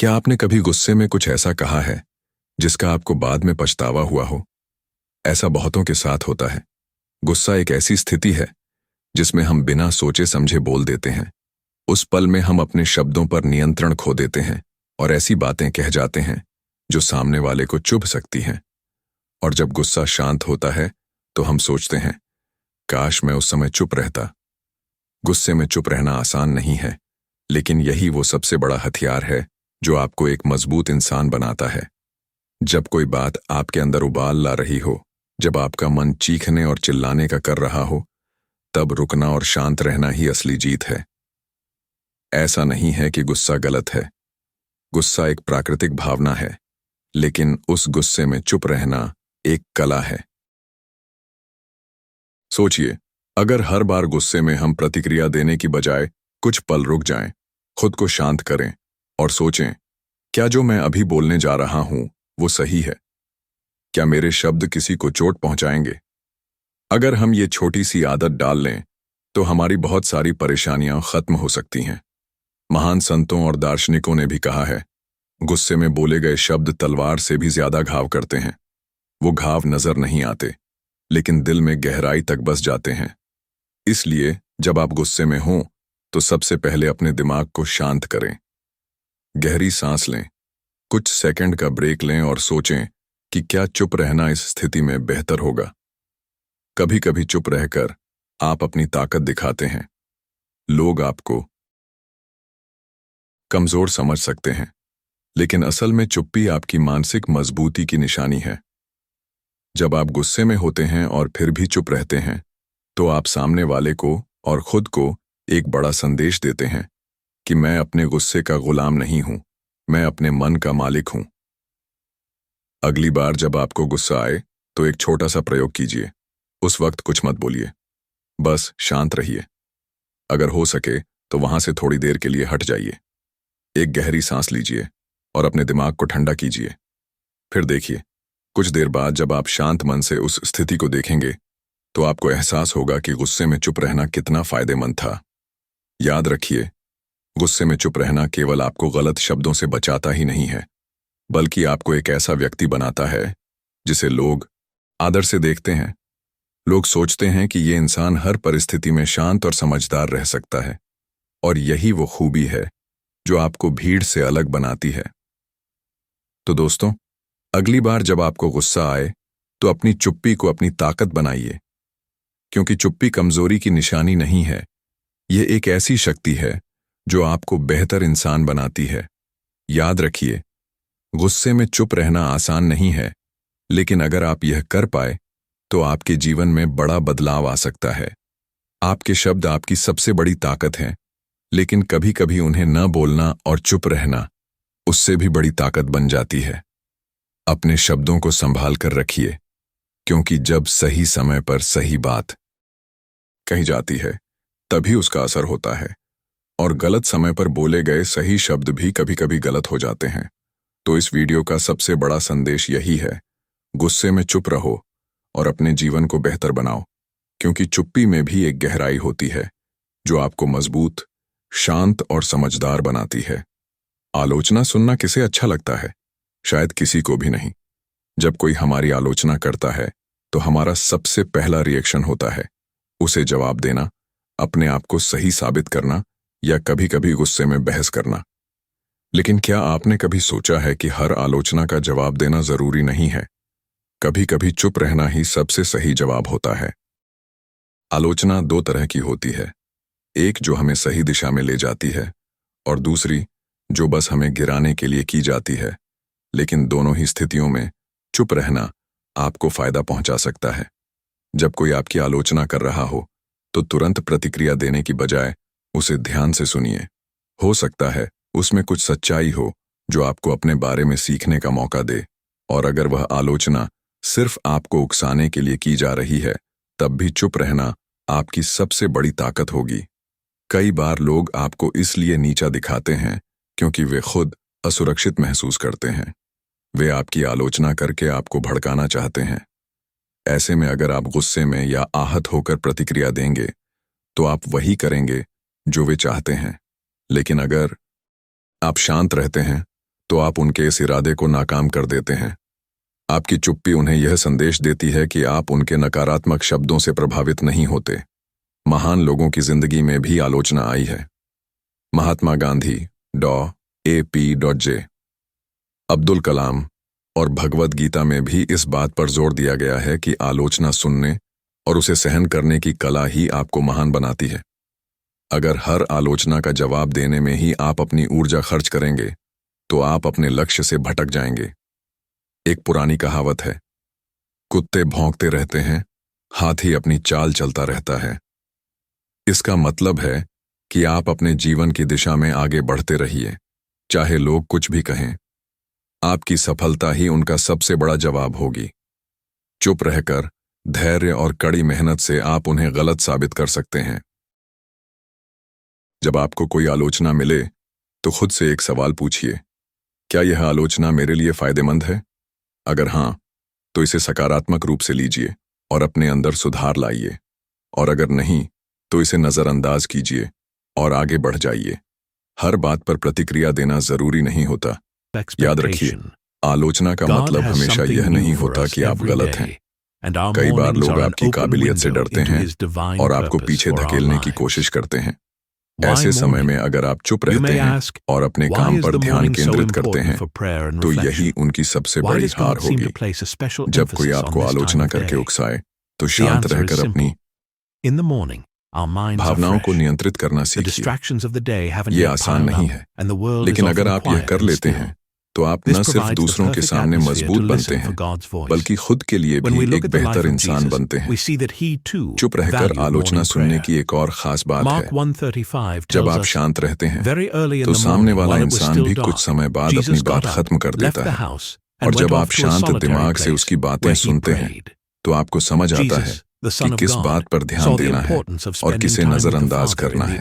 क्या आपने कभी गुस्से में कुछ ऐसा कहा है जिसका आपको बाद में पछतावा हुआ हो? ऐसा बहुतों के साथ होता है। गुस्सा एक ऐसी स्थिति है जिसमें हम बिना सोचे समझे बोल देते हैं। उस पल में हम अपने शब्दों पर नियंत्रण खो देते हैं और ऐसी बातें कह जाते हैं जो सामने वाले को चुभ सकती हैं। और जब गुस्सा शांत होता है तो हम सोचते हैं, काश मैं उस समय चुप रहता। गुस्से में चुप रहना आसान नहीं है, लेकिन यही वो सबसे बड़ा हथियार है जो आपको एक मजबूत इंसान बनाता है। जब कोई बात आपके अंदर उबाल ला रही हो, जब आपका मन चीखने और चिल्लाने का कर रहा हो, तब रुकना और शांत रहना ही असली जीत है। ऐसा नहीं है कि गुस्सा गलत है। गुस्सा एक प्राकृतिक भावना है, लेकिन उस गुस्से में चुप रहना एक कला है। सोचिए, अगर हर बार गुस्से में हम प्रतिक्रिया देने की बजाय कुछ पल रुक जाएं, खुद को शांत करें और सोचें, क्या जो मैं अभी बोलने जा रहा हूं वो सही है? क्या मेरे शब्द किसी को चोट पहुंचाएंगे? अगर हम ये छोटी सी आदत डाल लें तो हमारी बहुत सारी परेशानियां खत्म हो सकती हैं। महान संतों और दार्शनिकों ने भी कहा है, गुस्से में बोले गए शब्द तलवार से भी ज्यादा घाव करते हैं। वो घाव नजर नहीं आते, लेकिन दिल में गहराई तक बस जाते हैं। इसलिए जब आप गुस्से में हों तो सबसे पहले अपने दिमाग को शांत करें। गहरी सांस लें, कुछ सेकंड का ब्रेक लें और सोचें कि क्या चुप रहना इस स्थिति में बेहतर होगा। कभी कभी चुप रहकर आप अपनी ताकत दिखाते हैं। लोग आपको कमजोर समझ सकते हैं, लेकिन असल में चुप्पी आपकी मानसिक मजबूती की निशानी है। जब आप गुस्से में होते हैं और फिर भी चुप रहते हैं, तो आप सामने वाले को और खुद को एक बड़ा संदेश देते हैं कि मैं अपने गुस्से का गुलाम नहीं हूं, मैं अपने मन का मालिक हूं। अगली बार जब आपको गुस्सा आए तो एक छोटा सा प्रयोग कीजिए। उस वक्त कुछ मत बोलिए, बस शांत रहिए। अगर हो सके तो वहां से थोड़ी देर के लिए हट जाइए। एक गहरी सांस लीजिए और अपने दिमाग को ठंडा कीजिए। फिर देखिए, कुछ देर बाद जब आप शांत मन से उस स्थिति को देखेंगे तो आपको एहसास होगा कि गुस्से में चुप रहना कितना फायदेमंद था। याद रखिए, गुस्से में चुप रहना केवल आपको गलत शब्दों से बचाता ही नहीं है, बल्कि आपको एक ऐसा व्यक्ति बनाता है जिसे लोग आदर से देखते हैं। लोग सोचते हैं कि ये इंसान हर परिस्थिति में शांत और समझदार रह सकता है, और यही वो खूबी है जो आपको भीड़ से अलग बनाती है। तो दोस्तों, अगली बार जब आपको गुस्सा आए तो अपनी चुप्पी को अपनी ताकत बनाइए, क्योंकि चुप्पी कमजोरी की निशानी नहीं है। ये एक ऐसी शक्ति है जो आपको बेहतर इंसान बनाती है। याद रखिए, गुस्से में चुप रहना आसान नहीं है, लेकिन अगर आप यह कर पाए तो आपके जीवन में बड़ा बदलाव आ सकता है। आपके शब्द आपकी सबसे बड़ी ताकत हैं, लेकिन कभी कभी उन्हें न बोलना और चुप रहना उससे भी बड़ी ताकत बन जाती है। अपने शब्दों को संभाल कर रखिए, क्योंकि जब सही समय पर सही बात कही जाती है तभी उसका असर होता है, और गलत समय पर बोले गए सही शब्द भी कभी कभी गलत हो जाते हैं। तो इस वीडियो का सबसे बड़ा संदेश यही है, गुस्से में चुप रहो और अपने जीवन को बेहतर बनाओ, क्योंकि चुप्पी में भी एक गहराई होती है जो आपको मजबूत, शांत और समझदार बनाती है। आलोचना सुनना किसे अच्छा लगता है? शायद किसी को भी नहीं। जब कोई हमारी आलोचना करता है तो हमारा सबसे पहला रिएक्शन होता है उसे जवाब देना, अपने आप को सही साबित करना, या कभी कभी गुस्से में बहस करना। लेकिन क्या आपने कभी सोचा है कि हर आलोचना का जवाब देना जरूरी नहीं है? कभी कभी चुप रहना ही सबसे सही जवाब होता है। आलोचना दो तरह की होती है, एक जो हमें सही दिशा में ले जाती है, और दूसरी जो बस हमें गिराने के लिए की जाती है। लेकिन दोनों ही स्थितियों में चुप रहना आपको फायदा पहुंचा सकता है। जब कोई आपकी आलोचना कर रहा हो तो तुरंत प्रतिक्रिया देने की बजाय उसे ध्यान से सुनिए। हो सकता है उसमें कुछ सच्चाई हो जो आपको अपने बारे में सीखने का मौका दे, और अगर वह आलोचना सिर्फ आपको उकसाने के लिए की जा रही है, तब भी चुप रहना आपकी सबसे बड़ी ताकत होगी। कई बार लोग आपको इसलिए नीचा दिखाते हैं क्योंकि वे खुद असुरक्षित महसूस करते हैं। वे आपकी आलोचना करके आपको भड़काना चाहते हैं। ऐसे में अगर आप गुस्से में या आहत होकर प्रतिक्रिया देंगे तो आप वही करेंगे जो वे चाहते हैं। लेकिन अगर आप शांत रहते हैं तो आप उनके इस इरादे को नाकाम कर देते हैं। आपकी चुप्पी उन्हें यह संदेश देती है कि आप उनके नकारात्मक शब्दों से प्रभावित नहीं होते। महान लोगों की जिंदगी में भी आलोचना आई है। महात्मा गांधी, डॉ. अब्दुल कलाम और भगवद गीता में भी इस बात पर जोर दिया गया है कि आलोचना सुनने और उसे सहन करने की कला ही आपको महान बनाती है। अगर हर आलोचना का जवाब देने में ही आप अपनी ऊर्जा खर्च करेंगे तो आप अपने लक्ष्य से भटक जाएंगे। एक पुरानी कहावत है, कुत्ते भौंकते रहते हैं, हाथी अपनी चाल चलता रहता है। इसका मतलब है कि आप अपने जीवन की दिशा में आगे बढ़ते रहिए, चाहे लोग कुछ भी कहें। आपकी सफलता ही उनका सबसे बड़ा जवाब होगी। चुप रहकर धैर्य और कड़ी मेहनत से आप उन्हें गलत साबित कर सकते हैं। जब आपको कोई आलोचना मिले तो खुद से एक सवाल पूछिए, क्या यह आलोचना मेरे लिए फायदेमंद है? अगर हां, तो इसे सकारात्मक रूप से लीजिए और अपने अंदर सुधार लाइए, और अगर नहीं तो इसे नजरअंदाज कीजिए और आगे बढ़ जाइए। हर बात पर प्रतिक्रिया देना जरूरी नहीं होता। याद रखिए, आलोचना का मतलब हमेशा यह नहीं होता कि आप गलत हैं। कई बार लोग आपकी काबिलियत से डरते हैं और आपको पीछे धकेलने की कोशिश करते हैं। ऐसे समय में अगर आप चुप रहते हैं और अपने काम पर ध्यान केंद्रित करते हैं तो यही उनकी सबसे बड़ी हार होगी। जब कोई आपको आलोचना करके उकसाए तो शांत रहकर अपनी भावनाओं को नियंत्रित करना सीखिए। ये आसान नहीं है, लेकिन अगर आप यह कर लेते हैं तो आप न सिर्फ दूसरों के सामने मजबूत बनते हैं बल्कि खुद के लिए भी एक बेहतर इंसान बनते हैं। चुप रहकर आलोचना सुनने की एक और खास बात है, जब आप शांत रहते हैं तो सामने वाला इंसान भी कुछ समय बाद अपनी बात खत्म कर देता है, और जब आप शांत दिमाग से उसकी बातें सुनते हैं तो आपको समझ आता है कि किस बात पर ध्यान देना है और किसे नजरअंदाज करना है।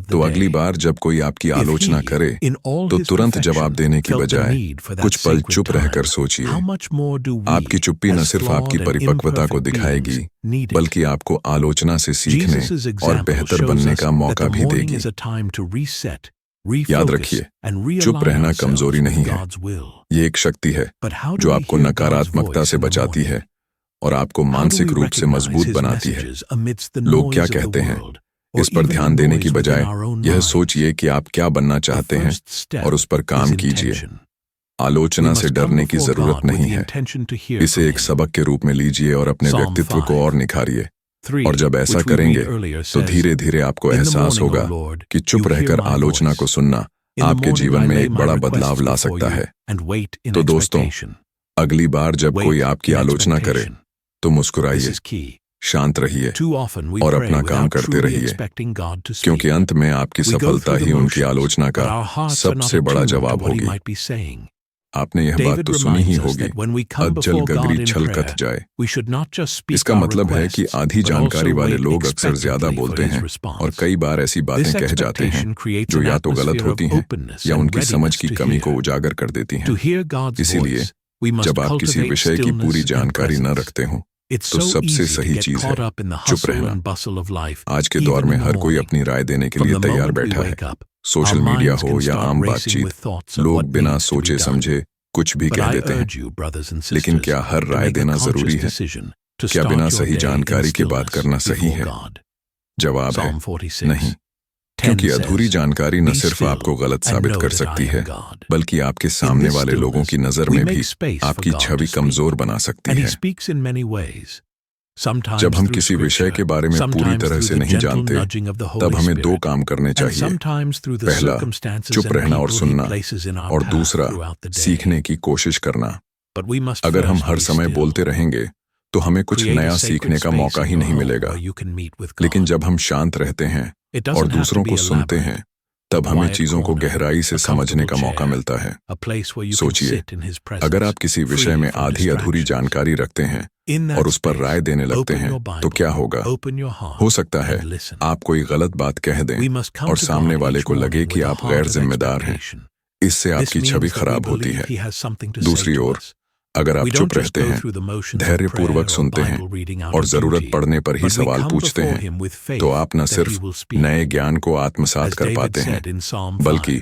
तो अगली बार जब कोई आपकी आलोचना करे तो तुरंत जवाब देने की बजाय कुछ पल चुप रहकर सोचिए। आपकी चुप्पी न सिर्फ आपकी परिपक्वता को दिखाएगी बल्कि आपको आलोचना से सीखने और बेहतर बनने का मौका भी देगी। याद रखिए, चुप रहना कमजोरी नहीं है, ये एक शक्ति है जो आपको नकारात्मकता से बचाती है और आपको मानसिक रूप से मजबूत बनाती है। लोग क्या कहते हैं, इस पर ध्यान देने की बजाय यह सोचिए कि आप क्या बनना चाहते हैं और उस पर काम कीजिए। आलोचना से डरने की जरूरत नहीं है, इसे एक सबक के रूप में लीजिए और अपने व्यक्तित्व को और निखारिए। और जब ऐसा करेंगे तो धीरे धीरे आपको एहसास होगा कि चुप रहकर आलोचना को सुनना आपके जीवन में एक बड़ा बदलाव ला सकता है। तो दोस्तों, अगली बार जब कोई आपकी आलोचना करे तो मुस्कुराइए, शांत रहिए और अपना काम करते रहिए, क्योंकि अंत में आपकी सफलता ही उनकी आलोचना का सबसे बड़ा जवाब होगी। आपने यह बात तो सुनी ही होगी, अज्जल गगरी छल कत जाए। इसका मतलब है कि आधी जानकारी वाले लोग अक्सर ज्यादा बोलते हैं और कई बार ऐसी बातें कह जाते हैं जो या तो गलत होती हैं या उनकी समझ की कमी को उजागर कर देती हैं। इसीलिए जब आप किसी विषय की पूरी जानकारी न रखते हो तो सबसे सही चीज है चुप रहना। आज के दौर में हर कोई अपनी राय देने के लिए तैयार बैठा है। सोशल मीडिया हो या आम बातचीत, लोग बिना सोचे समझे कुछ भी कह देते हैं। लेकिन क्या हर राय देना जरूरी है? क्या बिना सही जानकारी की बात करना सही है? जवाब है नहीं, क्योंकि अधूरी जानकारी न सिर्फ आपको गलत साबित कर सकती है बल्कि आपके सामने वाले लोगों की नजर में भी आपकी छवि कमजोर बना सकती है। जब हम किसी विषय के बारे में पूरी तरह से नहीं जानते तब हमें दो काम करने चाहिए। पहला, चुप रहना और सुनना, और दूसरा, सीखने की कोशिश करना। अगर हम हर समय बोलते रहेंगे तो हमें कुछ नया सीखने का मौका ही नहीं मिलेगा। लेकिन जब हम शांत रहते हैं और दूसरों को सुनते हैं तब हमें चीजों को गहराई से समझने का मौका मिलता है। सोचिए, अगर आप किसी विषय में आधी अधूरी जानकारी रखते हैं और उस पर राय देने लगते हैं तो क्या होगा? हो सकता है आप कोई गलत बात कह दें और सामने वाले को लगे कि आप गैर जिम्मेदार हैं। इससे आपकी छवि खराब होती है। दूसरी ओर, अगर आप चुप रहते हैं, धैर्यपूर्वक सुनते हैं और जरूरत पड़ने पर ही सवाल पूछते हैं तो आप न सिर्फ नए ज्ञान को आत्मसात कर पाते हैं बल्कि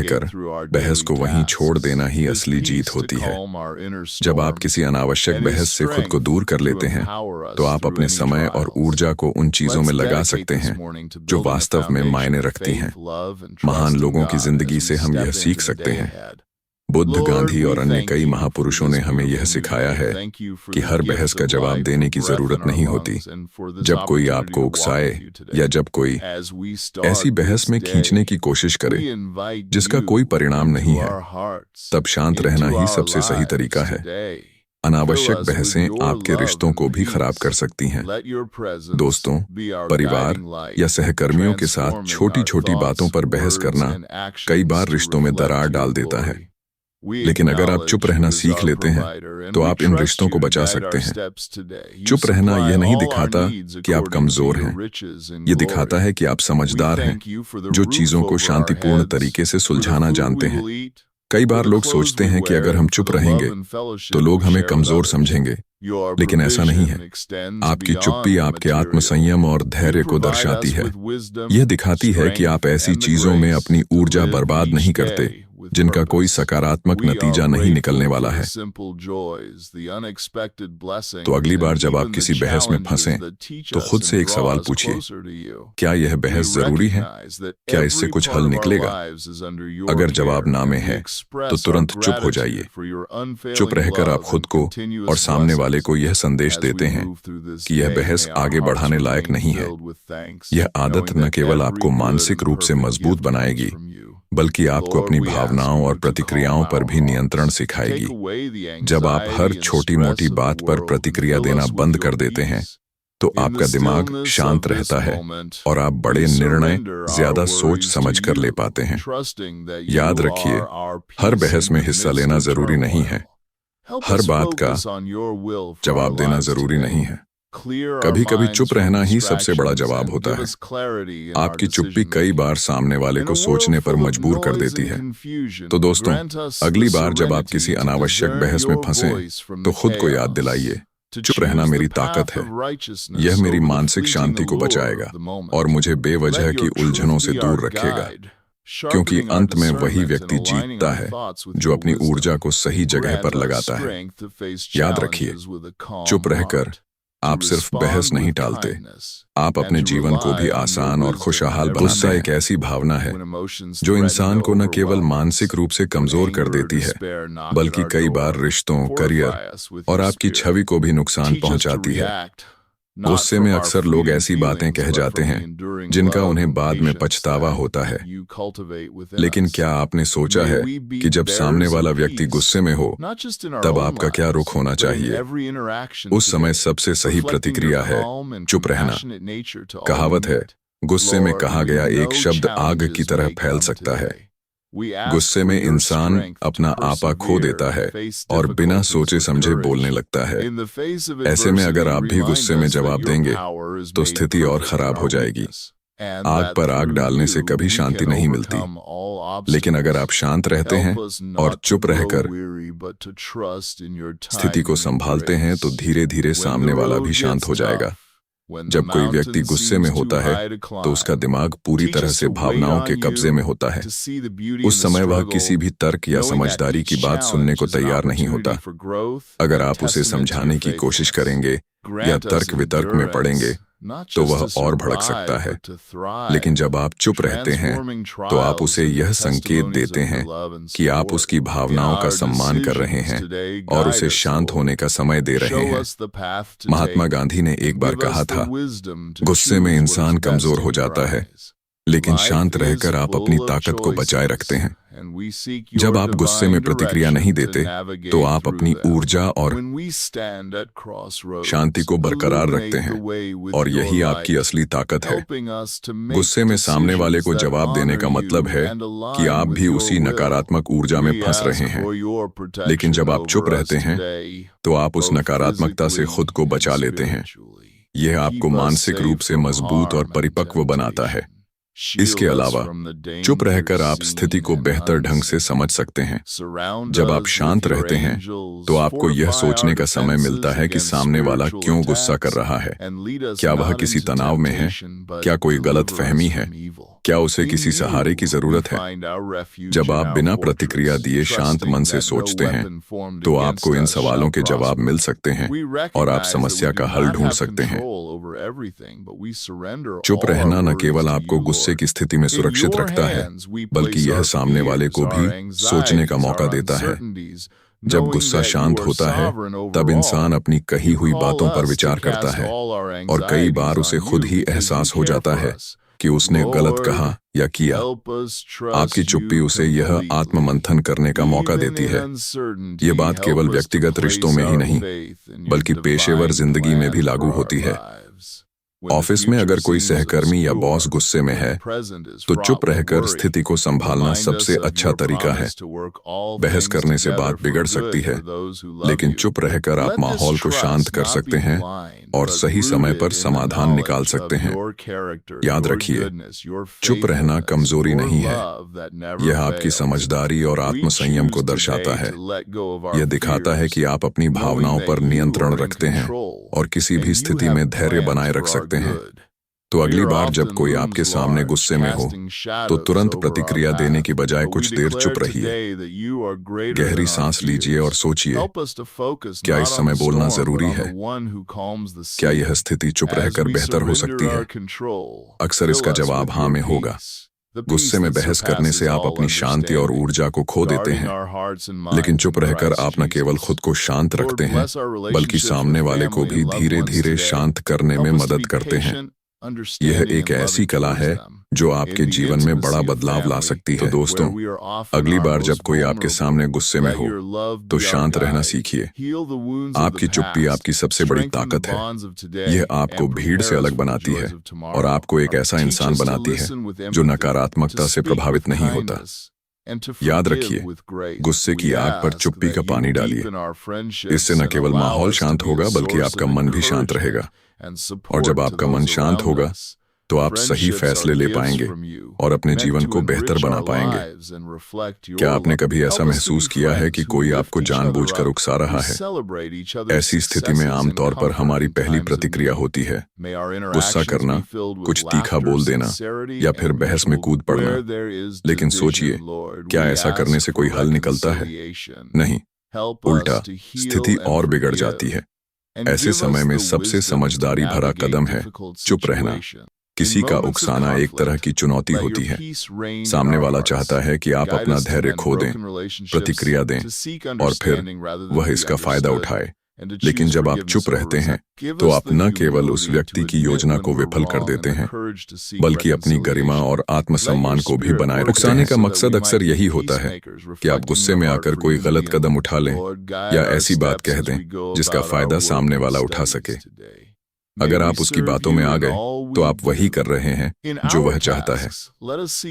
रहकर बहस को वहीं छोड़ देना ही असली जीत होती है। जब आप किसी अनावश्यक बहस से खुद को दूर कर लेते हैं तो आप अपने समय और ऊर्जा को उन चीजों में लगा सकते हैं जो वास्तव में मायने रखती हैं। महान लोगों की जिंदगी से हम यह सीख सकते हैं। बुद्ध, गांधी और अन्य कई महापुरुषों ने हमें यह सिखाया है कि हर बहस का जवाब देने की जरूरत नहीं होती। जब कोई आपको उकसाए या जब कोई ऐसी बहस में खींचने की कोशिश करे जिसका कोई परिणाम नहीं है, तब शांत रहना ही सबसे सही तरीका है। अनावश्यक बहसें आपके रिश्तों को भी खराब कर सकती हैं। दोस्तों, परिवार या सहकर्मियों के साथ छोटी-छोटी बातों पर बहस करना कई बार रिश्तों में दरार डाल देता है। लेकिन अगर आप चुप रहना सीख लेते हैं, तो आप इन रिश्तों को बचा सकते हैं। चुप रहना यह नहीं दिखाता कि आप कमजोर हैं, ये दिखाता है कि आप समझदार हैं, जो चीजों को शांतिपूर्ण तरीके से सुलझाना जानते हैं। कई बार लोग सोचते हैं कि अगर हम चुप रहेंगे तो लोग हमें कमजोर समझेंगे, लेकिन ऐसा नहीं है। आपकी चुप्पी आपके आत्मसंयम और धैर्य को दर्शाती है। यह दिखाती है कि आप ऐसी चीजों में अपनी ऊर्जा बर्बाद नहीं करते जिनका कोई सकारात्मक नतीजा नहीं निकलने वाला है। तो अगली बार जब आप किसी बहस में फंसें, तो खुद से एक सवाल पूछिए, क्या यह बहस जरूरी है? क्या इससे कुछ हल निकलेगा? अगर जवाब ना में है, तो तुरंत चुप हो जाइए। चुप रहकर आप खुद को और सामने वाले को यह संदेश देते हैं कि यह बहस आगे बढ़ाने लायक नहीं है। यह आदत न केवल आपको मानसिक रूप से मजबूत बनाएगी, बल्कि आपको अपनी भावनाओं और प्रतिक्रियाओं पर भी नियंत्रण सिखाएगी। जब आप हर छोटी मोटी बात पर प्रतिक्रिया देना बंद कर देते हैं, तो आपका दिमाग शांत रहता है और आप बड़े निर्णय ज्यादा सोच समझ कर ले पाते हैं। याद रखिए, हर बहस में हिस्सा लेना जरूरी नहीं है। हर बात का जवाब देना जरूरी नहीं है। कभी-कभी चुप रहना ही सबसे बड़ा जवाब होता है। आपकी चुप्पी कई बार सामने वाले को सोचने पर मजबूर कर देती है। तो दोस्तों, अगली बार जब आप किसी अनावश्यक बहस में फंसें, तो खुद को याद दिलाइए, चुप रहना मेरी ताकत है। यह मेरी मानसिक शांति को बचाएगा और मुझे बेवजह की उलझनों से दूर रखेगा। क्योंकि अंत में वही व्यक्ति जीतता है जो अपनी ऊर्जा को सही जगह पर लगाता है। याद रखिए, चुप रहकर आप सिर्फ बहस नहीं टालते, आप अपने जीवन को भी आसान और खुशहाल बनाते हैं। गुस्सा एक ऐसी भावना है जो इंसान को न केवल मानसिक रूप से कमजोर कर देती है, बल्कि कई बार रिश्तों, करियर और आपकी छवि को भी नुकसान पहुंचाती है। गुस्से में अक्सर लोग ऐसी बातें कह जाते हैं जिनका उन्हें बाद में पछतावा होता है। लेकिन क्या आपने सोचा है कि जब सामने वाला व्यक्ति गुस्से में हो, तब आपका क्या रुख होना चाहिए? उस समय सबसे सही प्रतिक्रिया है चुप रहना। कहावत है, गुस्से में कहा गया एक शब्द आग की तरह फैल सकता है। गुस्से में इंसान अपना आपा खो देता है और बिना सोचे समझे बोलने लगता है। ऐसे में अगर आप भी गुस्से में जवाब देंगे, तो स्थिति और खराब हो जाएगी। आग पर आग डालने से कभी शांति नहीं मिलती। लेकिन अगर आप शांत रहते हैं और चुप रहकर स्थिति को संभालते हैं, तो धीरे धीरे सामने वाला भी शांत हो जाएगा। जब कोई व्यक्ति गुस्से में होता है, तो उसका दिमाग पूरी तरह से भावनाओं के कब्जे में होता है। उस समय वह किसी भी तर्क या समझदारी की बात सुनने को तैयार नहीं होता। अगर आप उसे समझाने की कोशिश करेंगे या तर्क वितर्क में पड़ेंगे, तो वह और भड़क सकता है। लेकिन जब आप चुप रहते हैं, तो आप उसे यह संकेत देते हैं कि आप उसकी भावनाओं का सम्मान कर रहे हैं और उसे शांत होने का समय दे रहे हैं। महात्मा गांधी ने एक बार कहा था, गुस्से में इंसान कमजोर हो जाता है, लेकिन शांत रहकर आप अपनी ताकत को बचाए रखते हैं। जब आप गुस्से में प्रतिक्रिया नहीं देते, तो आप अपनी ऊर्जा और शांति को बरकरार रखते हैं, और यही आपकी असली ताकत है। गुस्से में सामने वाले को जवाब देने का मतलब है कि आप भी उसी नकारात्मक ऊर्जा में फंस रहे हैं। लेकिन जब आप चुप रहते हैं, तो आप उस नकारात्मकता से खुद को बचा लेते हैं। यह आपको मानसिक रूप से मजबूत और परिपक्व बनाता है। इसके अलावा चुप रहकर आप स्थिति को बेहतर ढंग से समझ सकते हैं। जब आप शांत रहते हैं, तो आपको यह सोचने का समय मिलता है कि सामने वाला क्यों गुस्सा कर रहा है। क्या वह किसी तनाव में है? क्या कोई गलत फहमी है? क्या उसे किसी सहारे की जरूरत है? जब आप बिना प्रतिक्रिया दिए शांत मन से सोचते हैं, तो आपको इन सवालों के जवाब मिल सकते हैं और आप समस्या का हल ढूंढ सकते हैं। चुप रहना न केवल आपको गुस्से की स्थिति में सुरक्षित रखता है, बल्कि यह सामने वाले को भी सोचने का मौका देता है। जब गुस्सा शांत होता है, तब इंसान अपनी कही हुई बातों पर विचार करता है और कई बार उसे खुद ही एहसास हो जाता है कि उसने गलत कहा या किया। आपकी चुप्पी उसे यह आत्ममंथन करने का मौका देती है। ये बात केवल व्यक्तिगत रिश्तों में ही नहीं, बल्कि पेशेवर जिंदगी में भी लागू होती है। ऑफिस में अगर कोई सहकर्मी या बॉस गुस्से में है, तो चुप रहकर स्थिति को संभालना सबसे अच्छा तरीका है। बहस करने से बात बिगड़ सकती है, लेकिन चुप रहकर आप माहौल को शांत कर सकते हैं और सही समय पर समाधान निकाल सकते हैं। याद रखिए, चुप रहना कमजोरी नहीं है। यह आपकी समझदारी और आत्मसंयम को दर्शाता है। यह दिखाता है कि आप अपनी भावनाओं पर नियंत्रण रखते हैं और किसी भी स्थिति में धैर्य बनाए रख सकते हैं। तो अगली बार जब कोई आपके सामने गुस्से में हो, तो तुरंत प्रतिक्रिया देने की बजाय कुछ देर चुप रहिए। गहरी सांस लीजिए और सोचिए, क्या इस समय बोलना जरूरी है? क्या यह स्थिति चुप रहकर बेहतर हो सकती है? अक्सर इसका जवाब हाँ में होगा। गुस्से में बहस करने से आप अपनी शांति और ऊर्जा को खो देते हैं, लेकिन चुप रहकर आप न केवल खुद को शांत रखते हैं, बल्कि सामने वाले को भी धीरे धीरे शांत करने में मदद करते हैं। यह एक ऐसी कला है जो आपके जीवन में बड़ा बदलाव ला सकती है। तो दोस्तों, अगली बार जब कोई आपके सामने गुस्से में हो, तो शांत रहना सीखिए। आपकी चुप्पी आपकी सबसे बड़ी ताकत है। यह आपको भीड़ से अलग बनाती है और आपको एक ऐसा इंसान बनाती है जो नकारात्मकता से प्रभावित नहीं होता। याद रखिए, गुस्से की आग पर चुप्पी का पानी डालिए। इससे न केवल माहौल शांत होगा, बल्कि आपका मन भी शांत रहेगा। और जब आपका मन शांत होगा, तो आप सही फैसले ले पाएंगे और अपने जीवन को बेहतर बना पाएंगे। क्या आपने कभी ऐसा महसूस किया है कि कोई आपको जानबूझकर उकसा रहा है? ऐसी स्थिति में आमतौर पर हमारी पहली प्रतिक्रिया होती है गुस्सा करना, कुछ तीखा बोल देना या फिर बहस में कूद पड़ना। लेकिन सोचिए, क्या ऐसा करने से कोई हल निकलता है? नहीं, उल्टा स्थिति और बिगड़ जाती है। ऐसे समय में सबसे समझदारी भरा कदम है चुप रहना। किसी का उकसाना एक तरह की चुनौती होती है। सामने वाला चाहता है कि आप अपना धैर्य खो दें, प्रतिक्रिया दें और फिर वह इसका फायदा उठाए। लेकिन जब आप चुप रहते हैं, तो आप न केवल उस व्यक्ति की योजना को विफल कर देते हैं, बल्कि अपनी गरिमा और आत्मसम्मान को भी बनाए रखते हैं। उकसाने का मकसद अक्सर यही होता है कि आप गुस्से में आकर कोई गलत कदम उठा लें या ऐसी बात कह दें जिसका फायदा सामने वाला उठा सके। अगर आप उसकी बातों में आ गए, तो आप वही कर रहे हैं जो वह चाहता है।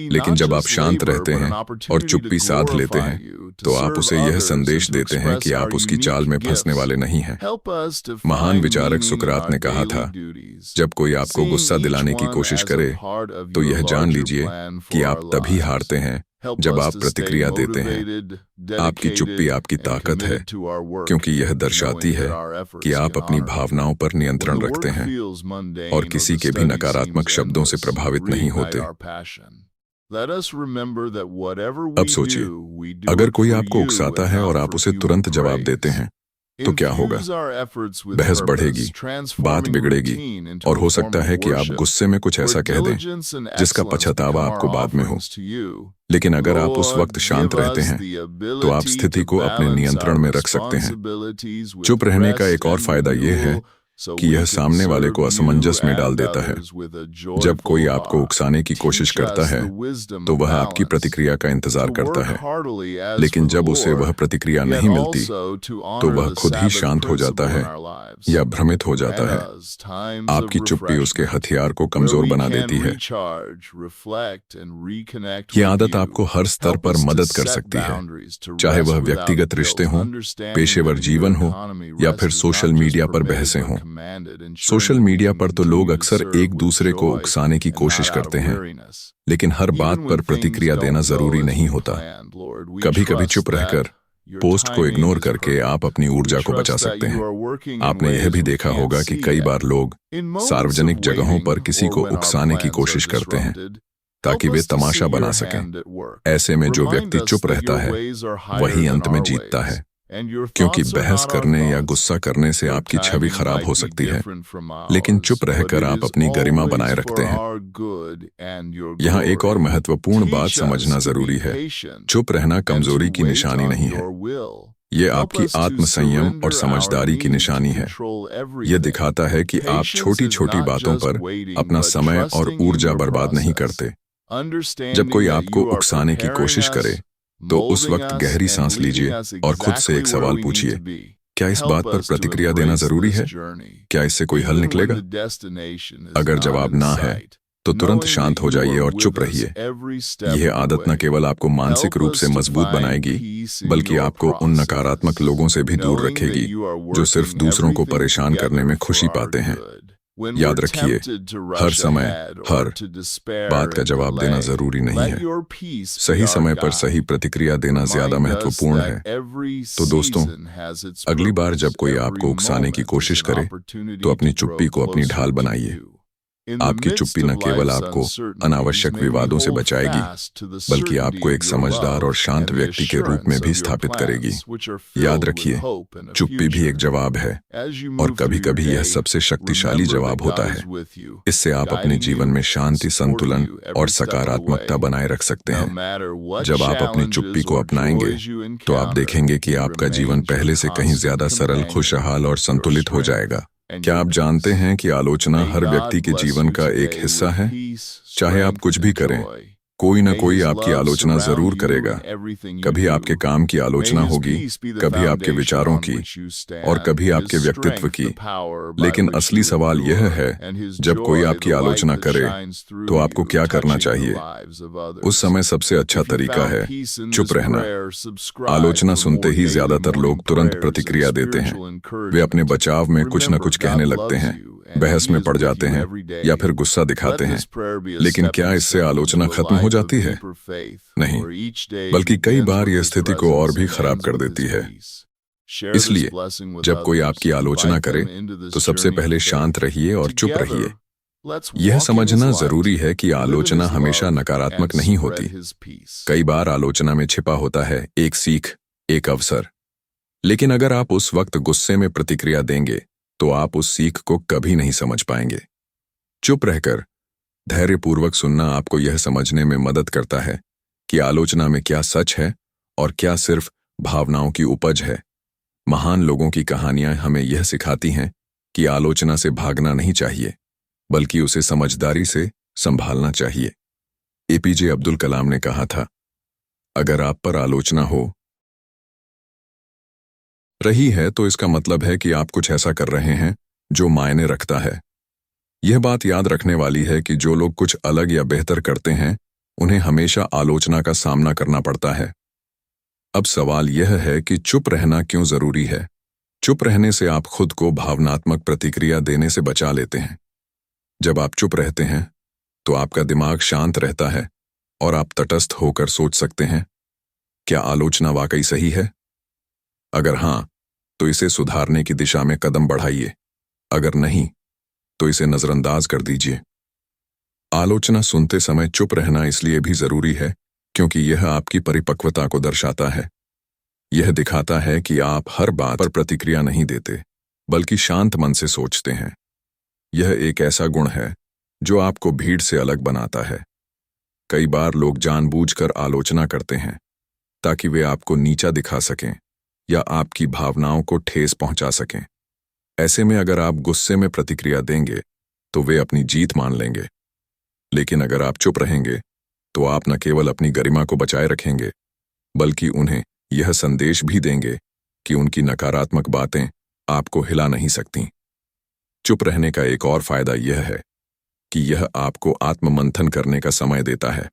लेकिन जब आप शांत रहते हैं और चुप्पी साध लेते हैं, तो आप उसे यह संदेश देते हैं कि आप उसकी चाल में फंसने वाले नहीं हैं। महान विचारक सुकरात ने कहा था, जब कोई आपको गुस्सा दिलाने की कोशिश करे, तो यह जान लीजिए कि आप तभी हारते हैं जब आप प्रतिक्रिया देते हैं। आपकी चुप्पी आपकी ताकत है, क्योंकि यह दर्शाती है कि आप अपनी भावनाओं पर नियंत्रण रखते हैं और किसी के भी नकारात्मक शब्दों से प्रभावित नहीं होते। अब सोचिए, अगर कोई आपको उकसाता है और आप उसे तुरंत जवाब देते हैं, तो क्या होगा? बहस बढ़ेगी, बात बिगड़ेगी और हो सकता है कि आप गुस्से में कुछ ऐसा कह दें जिसका पछतावा आपको बाद में हो। लेकिन अगर आप उस वक्त शांत रहते हैं, तो आप स्थिति को अपने नियंत्रण में रख सकते हैं। चुप रहने का एक और फायदा यह है कि यह सामने वाले को असमंजस में डाल देता है। जब कोई आपको उकसाने की कोशिश करता है, तो वह आपकी प्रतिक्रिया का इंतजार करता है, लेकिन जब उसे वह प्रतिक्रिया नहीं मिलती, तो वह खुद ही शांत हो जाता है या भ्रमित हो जाता है। आपकी चुप्पी उसके हथियार को कमजोर बना देती है। ये आदत आपको हर स्तर पर मदद कर सकती है, चाहे वह व्यक्तिगत रिश्ते हों, पेशेवर जीवन हो या फिर सोशल मीडिया पर बहसें हों। सोशल मीडिया पर तो लोग अक्सर एक दूसरे को उकसाने की कोशिश करते हैं, लेकिन हर बात पर प्रतिक्रिया देना जरूरी नहीं होता। कभी-कभी चुप रहकर, पोस्ट को इग्नोर करके आप अपनी ऊर्जा को बचा सकते हैं। आपने यह भी देखा होगा कि कई बार लोग सार्वजनिक जगहों पर किसी को उकसाने की कोशिश करते हैं ताकि वे तमाशा बना सकें। ऐसे में जो व्यक्ति चुप रहता है, वही अंत में जीतता है, क्योंकि बहस करने या गुस्सा करने से आपकी छवि खराब हो सकती है, लेकिन चुप रहकर आप अपनी गरिमा बनाए रखते हैं। यहाँ एक और महत्वपूर्ण बात समझना जरूरी है। चुप रहना कमजोरी की निशानी नहीं है। ये आपकी आत्मसंयम और समझदारी की निशानी है। यह दिखाता है कि आप छोटी छोटी बातों पर अपना समय और ऊर्जा बर्बाद नहीं करते। जब कोई आपको उकसाने की कोशिश करे तो उस वक्त गहरी सांस लीजिए और खुद से एक सवाल पूछिए, क्या इस बात पर प्रतिक्रिया देना जरूरी है? क्या इससे कोई हल निकलेगा? अगर जवाब ना है तो तुरंत शांत हो जाइए और चुप रहिए। यह आदत न केवल आपको मानसिक रूप से मजबूत बनाएगी बल्कि आपको उन नकारात्मक लोगों से भी दूर रखेगी जो सिर्फ दूसरों को परेशान करने में खुशी पाते हैं। याद रखिए, हर समय हर बात का जवाब देना जरूरी नहीं है। सही समय पर सही प्रतिक्रिया देना ज्यादा महत्वपूर्ण है। तो दोस्तों, अगली बार जब कोई आपको उकसाने की कोशिश करे तो अपनी चुप्पी को अपनी ढाल बनाइए। आपकी चुप्पी न केवल आपको अनावश्यक विवादों से बचाएगी बल्कि आपको एक समझदार और शांत व्यक्ति के रूप में भी स्थापित करेगी। याद रखिए, चुप्पी भी एक जवाब है और कभी-कभी यह सबसे शक्तिशाली जवाब होता है। इससे आप अपने जीवन में शांति, संतुलन और सकारात्मकता बनाए रख सकते हैं। जब आप अपनी चुप्पी को अपनाएंगे तो आप देखेंगे कि आपका जीवन पहले से कहीं ज्यादा सरल, खुशहाल और संतुलित हो जाएगा। क्या आप जानते हैं कि आलोचना हर व्यक्ति के जीवन का एक हिस्सा है? चाहे आप कुछ भी करें, कोई न कोई आपकी आलोचना जरूर करेगा। कभी आपके काम की आलोचना होगी, कभी आपके विचारों की और कभी आपके व्यक्तित्व की। लेकिन असली सवाल यह है, जब कोई आपकी आलोचना करे तो आपको क्या करना चाहिए? उस समय सबसे अच्छा तरीका है चुप रहना। आलोचना सुनते ही ज्यादातर लोग तुरंत प्रतिक्रिया देते हैं। वे अपने बचाव में कुछ न कुछ कहने लगते हैं, बहस में पड़ जाते हैं या फिर गुस्सा दिखाते हैं। लेकिन क्या इससे आलोचना खत्म हो जाती है? नहीं, बल्कि कई बार यह स्थिति को और भी खराब कर देती है। इसलिए जब कोई आपकी आलोचना करे तो सबसे पहले शांत रहिए और चुप रहिए। यह समझना जरूरी है कि आलोचना हमेशा नकारात्मक नहीं होती। कई बार आलोचना में छिपा होता है एक सीख, एक अवसर। लेकिन अगर आप उस वक्त गुस्से में प्रतिक्रिया देंगे तो आप उस सीख को कभी नहीं समझ पाएंगे। चुप रहकर धैर्यपूर्वक सुनना आपको यह समझने में मदद करता है कि आलोचना में क्या सच है और क्या सिर्फ भावनाओं की उपज है। महान लोगों की कहानियां हमें यह सिखाती हैं कि आलोचना से भागना नहीं चाहिए बल्कि उसे समझदारी से संभालना चाहिए। एपीजे अब्दुल कलाम ने कहा था, अगर आप पर आलोचना हो रही है तो इसका मतलब है कि आप कुछ ऐसा कर रहे हैं जो मायने रखता है। यह बात याद रखने वाली है कि जो लोग कुछ अलग या बेहतर करते हैं उन्हें हमेशा आलोचना का सामना करना पड़ता है। अब सवाल यह है कि चुप रहना क्यों जरूरी है? चुप रहने से आप खुद को भावनात्मक प्रतिक्रिया देने से बचा लेते हैं। जब आप चुप रहते हैं तो आपका दिमाग शांत रहता है और आप तटस्थ होकर सोच सकते हैं, क्या आलोचना वाकई सही है? अगर हां, तो इसे सुधारने की दिशा में कदम बढ़ाइए। अगर नहीं, तो इसे नजरअंदाज कर दीजिए। आलोचना सुनते समय चुप रहना इसलिए भी जरूरी है क्योंकि यह आपकी परिपक्वता को दर्शाता है। यह दिखाता है कि आप हर बात पर प्रतिक्रिया नहीं देते, बल्कि शांत मन से सोचते हैं। यह एक ऐसा गुण है जो आपको भीड़ से अलग बनाता है। कई बार लोग जानबूझकर आलोचना करते हैं ताकि वे आपको नीचा दिखा सकें या आपकी भावनाओं को ठेस पहुंचा सकें। ऐसे में अगर आप गुस्से में प्रतिक्रिया देंगे तो वे अपनी जीत मान लेंगे। लेकिन अगर आप चुप रहेंगे तो आप न केवल अपनी गरिमा को बचाए रखेंगे बल्कि उन्हें यह संदेश भी देंगे कि उनकी नकारात्मक बातें आपको हिला नहीं सकती। चुप रहने का एक और फायदा यह है कि यह आपको आत्ममंथन करने का समय देता है।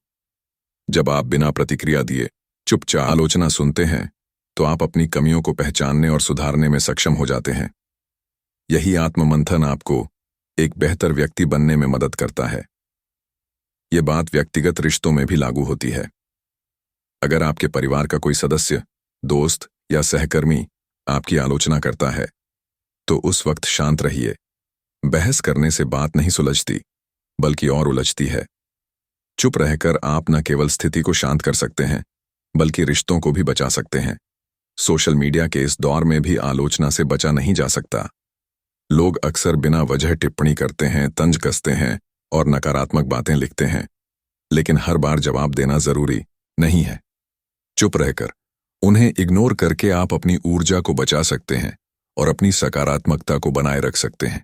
जब आप बिना प्रतिक्रिया दिए चुपचाप आलोचना सुनते हैं तो आप अपनी कमियों को पहचानने और सुधारने में सक्षम हो जाते हैं। यही आत्ममंथन आपको एक बेहतर व्यक्ति बनने में मदद करता है। यह बात व्यक्तिगत रिश्तों में भी लागू होती है। अगर आपके परिवार का कोई सदस्य, दोस्त या सहकर्मी आपकी आलोचना करता है तो उस वक्त शांत रहिए। बहस करने से बात नहीं सुलझती बल्कि और उलझती है। चुप रहकर आप न केवल स्थिति को शांत कर सकते हैं बल्कि रिश्तों को भी बचा सकते हैं। सोशल मीडिया के इस दौर में भी आलोचना से बचा नहीं जा सकता। लोग अक्सर बिना वजह टिप्पणी करते हैं, तंज कसते हैं और नकारात्मक बातें लिखते हैं, लेकिन हर बार जवाब देना जरूरी नहीं है। चुप रहकर उन्हें इग्नोर करके आप अपनी ऊर्जा को बचा सकते हैं और अपनी सकारात्मकता को बनाए रख सकते हैं।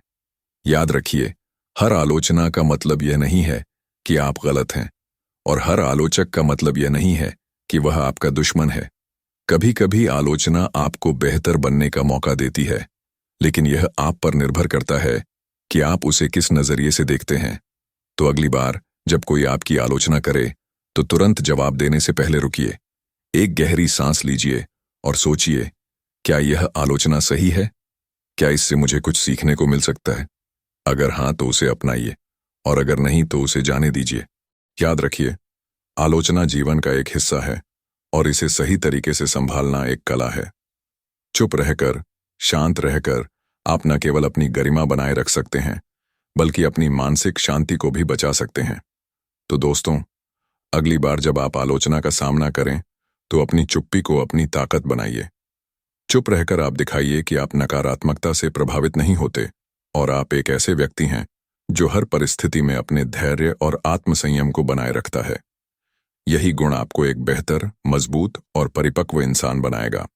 याद रखिए, हर आलोचना का मतलब यह नहीं है कि आप गलत हैं, और हर आलोचक का मतलब यह नहीं है कि वह आपका दुश्मन है। कभी कभी आलोचना आपको बेहतर बनने का मौका देती है, लेकिन यह आप पर निर्भर करता है कि आप उसे किस नजरिए से देखते हैं। तो अगली बार जब कोई आपकी आलोचना करे तो तुरंत जवाब देने से पहले रुकिए, एक गहरी सांस लीजिए और सोचिए, क्या यह आलोचना सही है? क्या इससे मुझे कुछ सीखने को मिल सकता है? अगर हाँ तो उसे अपनाइए, और अगर नहीं तो उसे जाने दीजिए। याद रखिए, आलोचना जीवन का एक हिस्सा है और इसे सही तरीके से संभालना एक कला है। चुप रहकर, शांत रहकर आप न केवल अपनी गरिमा बनाए रख सकते हैं, बल्कि अपनी मानसिक शांति को भी बचा सकते हैं। तो दोस्तों, अगली बार जब आप आलोचना का सामना करें तो अपनी चुप्पी को अपनी ताकत बनाइए। चुप रहकर आप दिखाइए कि आप नकारात्मकता से प्रभावित नहीं होते और आप एक ऐसे व्यक्ति हैं जो हर परिस्थिति में अपने धैर्य और आत्मसंयम को बनाए रखता है। यही गुण आपको एक बेहतर, मजबूत और परिपक्व इंसान बनाएगा।